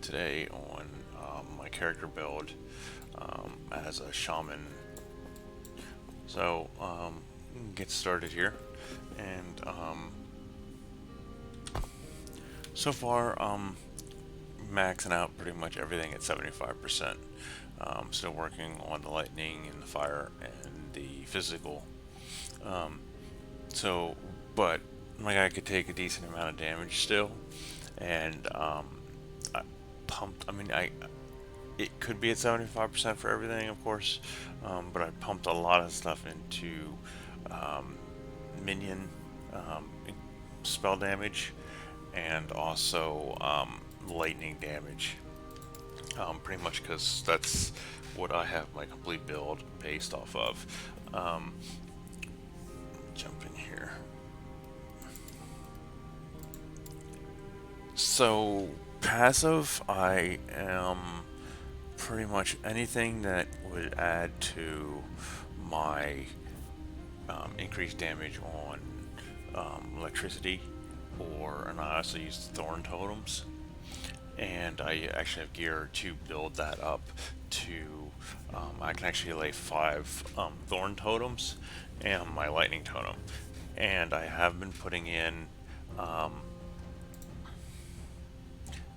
today on my character build as a shaman. So, get started here. And so far, maxing out pretty much everything at 75%. Still working on the lightning and the fire and the physical. Um, so, but my guy could take a decent amount of damage still, and I pumped. I mean, I it could be at 75% for everything, of course, but I pumped a lot of stuff into um, minion um, spell damage and also lightning damage. Pretty much because that's what I have my complete build based off of. Um, jump in here. So passive, I am pretty much anything that would add to my increased damage on electricity, and I also use thorn totems. And I actually have gear to build that up to. I can actually lay 5 thorn totems and my lightning totem, and I have been putting in um,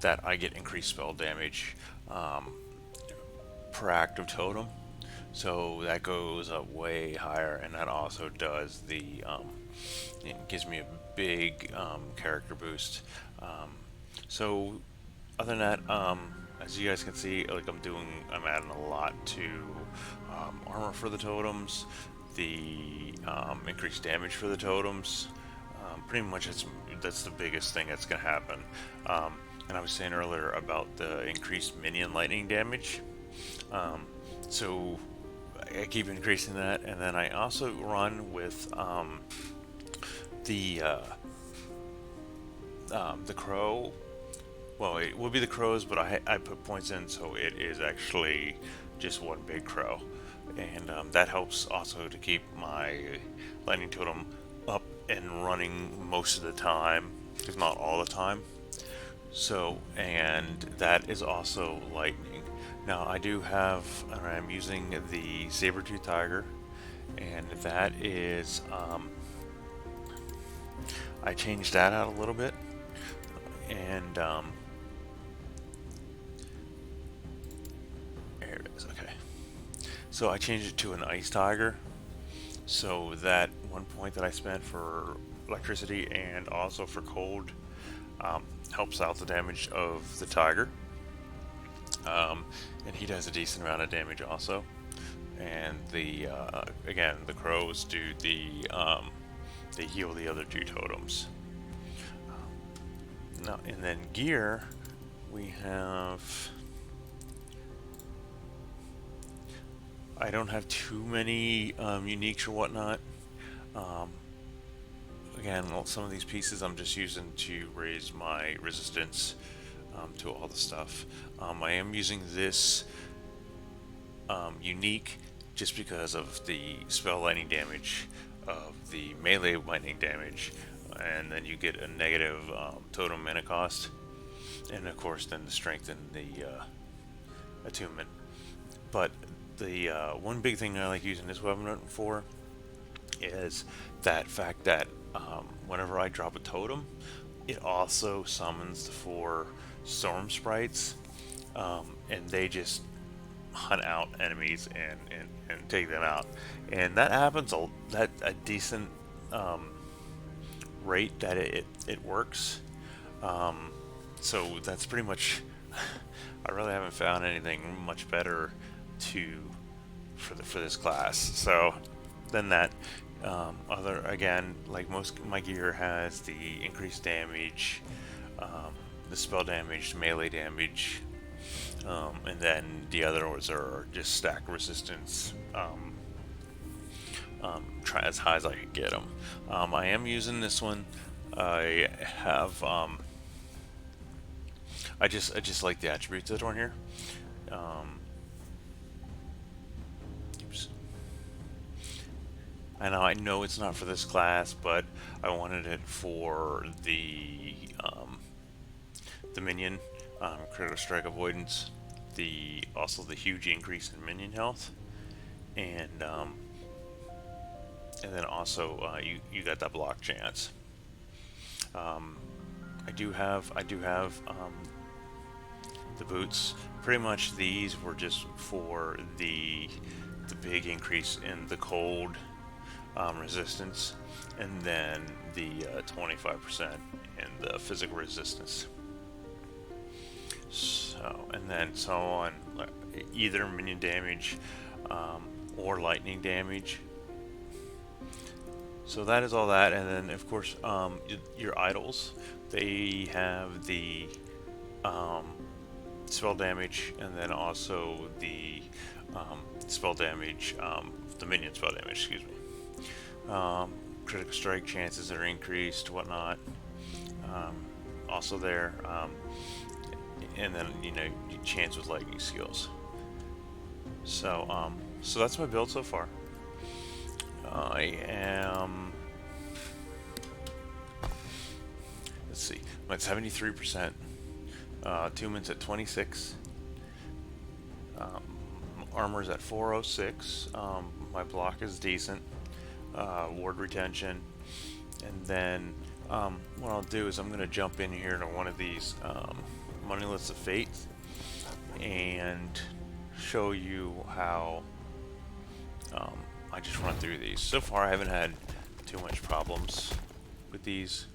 that I get increased spell damage per active totem. So that goes up way higher, and that also does it gives me a big character boost. Um, so other than that, as you guys can see, like I'm adding a lot to armor for the totems, the increased damage for the totems. Pretty much, that's the biggest thing that's gonna happen. And I was saying earlier about the increased minion lightning damage. Um, so I keep increasing that, and then I also run with the uh, the crow. Well, it would be the crows, but I put points in, so it is actually just one big crow, and that helps also to keep my lightning totem up and running most of the time, if not all the time. So, and that is also lightning. Now, I do have, I'm using the saber-tooth tiger, and that is, I changed that out a little bit, and there it is, okay. So I changed it to an ice tiger, so that 1 point that I spent for electricity and also for cold helps out the damage of the tiger. And he does a decent amount of damage also. And the again, the crows do they heal the other 2 totems. Now, and then gear, we have. I don't have too many uniques or whatnot. Um, Again, well, some of these pieces I'm just using to raise my resistance to all the stuff. I am using this unique just because of the spell lightning damage of the melee lightning damage, and then you get a negative totem mana cost, and of course then the strength and the attunement. But the one big thing I like using this weapon for is that fact that whenever I drop a totem, it also summons the 4 storm sprites, and they just hunt out enemies and take them out. And that happens a decent rate that it works. So that's pretty much. I really haven't found anything much better to for this class. So then that other again, like most my gear has the increased damage, the spell damage, melee damage, and then the other ones are just stack resistance. Try as high as I can get them. I am using this one. I have I just like the attributes that are on here. Um, oops. I know it's not for this class, but I wanted it for the minion critical strike avoidance, the also the huge increase in minion health, and then also you got that block chance. I do have the boots. Pretty much these were just for the big increase in the cold resistance, and then the 25% in the physical resistance. So, and then so on, either minion damage or lightning damage. So that is all that, and then of course your idols, they have the spell damage, and then also the spell damage, the minion spell damage, excuse me. Critical strike chances are increased, whatnot. Also there, and then chance with lightning skills. So that's my build so far. I am. Let's see. I'm at 73%. 2 minutes at 26. Armor's at 406. My block is decent. Ward retention. And then what I'll do is I'm going to jump in here to one of these Moneyless of Fate and show you how I just run through these. So far I haven't had too much problems with these.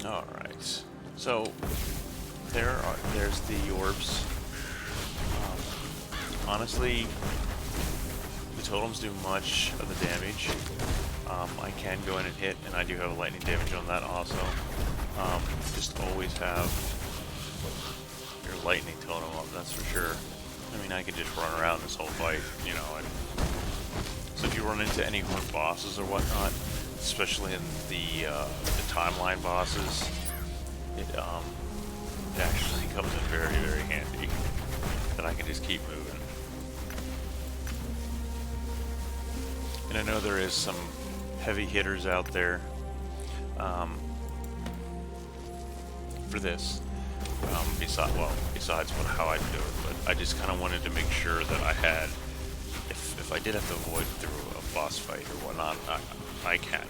Alright, so there's the orbs. Honestly, the totems do much of the damage. I can go in and hit, and I do have a lightning damage on that also. Just always have your lightning totem up, that's for sure. I mean, I could just run around this whole fight, and so if you run into any hard bosses or whatnot, especially in the timeline bosses, it actually comes in very, very handy that I can just keep moving. And I know there is some heavy hitters out there for this, besides how I do it, but I just kind of wanted to make sure that I had, if I did have to avoid through a boss fight or whatnot, I can.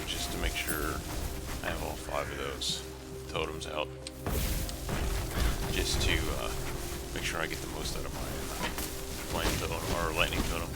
Just to make sure I have all 5 of those totems out, just to make sure I get the most out of my flame totem or lightning totem.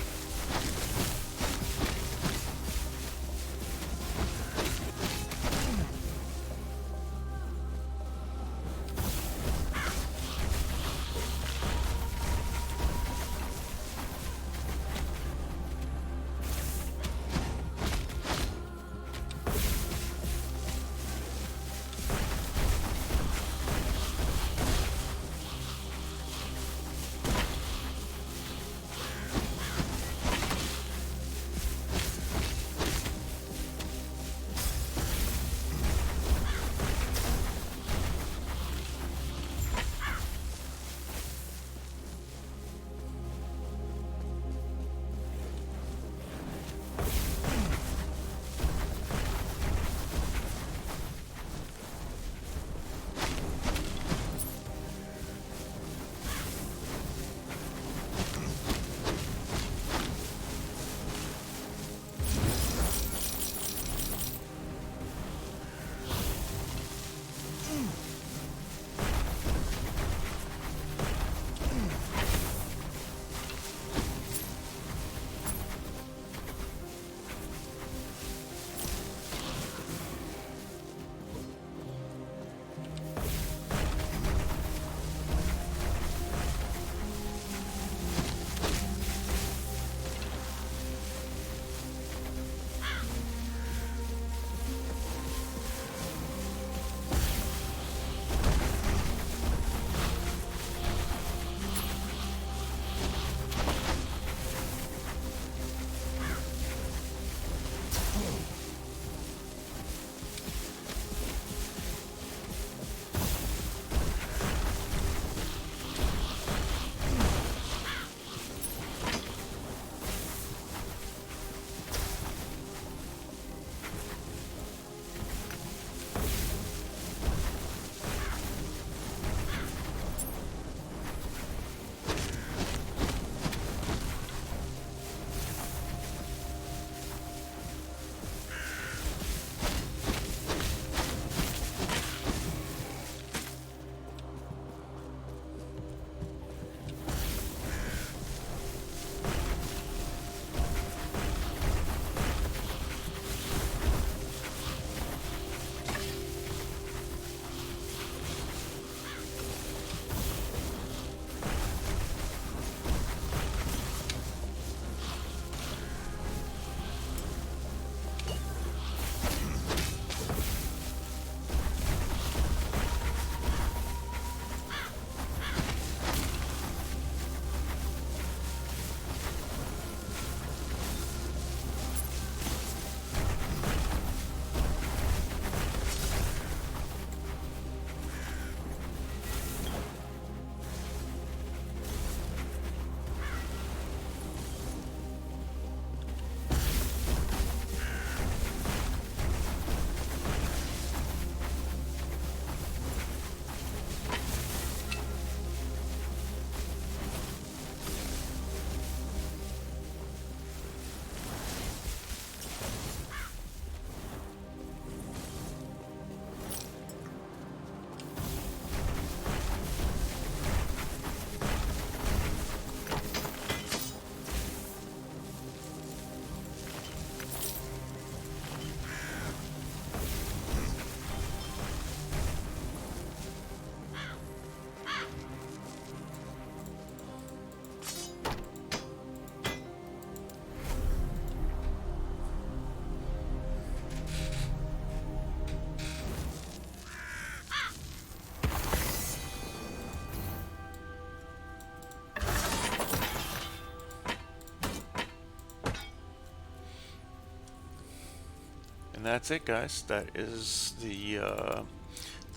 And that's it, guys. That is the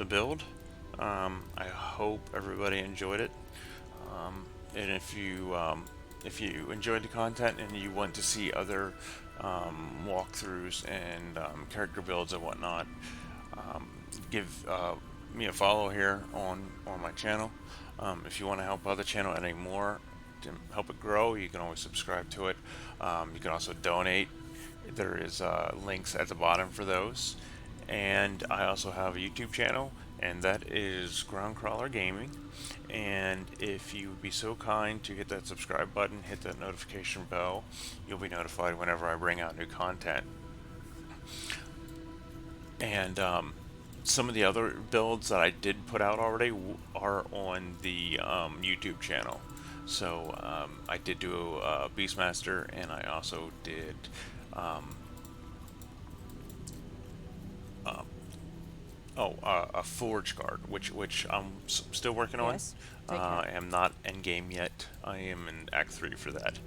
build. I hope everybody enjoyed it. And if you enjoyed the content and you want to see other walkthroughs and character builds and whatnot, give me a follow here on my channel. If you want to help out the channel any more to help it grow, you can always subscribe to it. You can also donate. There is links at the bottom for those. And I also have a YouTube channel, and that is Groundcrawler Gaming. And if you would be so kind to hit that subscribe button, hit that notification bell, you'll be notified whenever I bring out new content. And some of the other builds that I did put out already are on the YouTube channel. So I did do a Beastmaster, and I also did a Forge Guard, which I'm still working on. Yes. Take care. I am not end game yet. I am in Act 3 for that,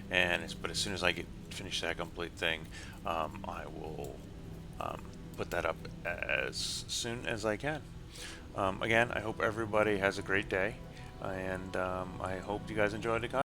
but as soon as I finish that complete thing, I will put that up as soon as I can. Again, I hope everybody has a great day, and I hope you guys enjoyed the content.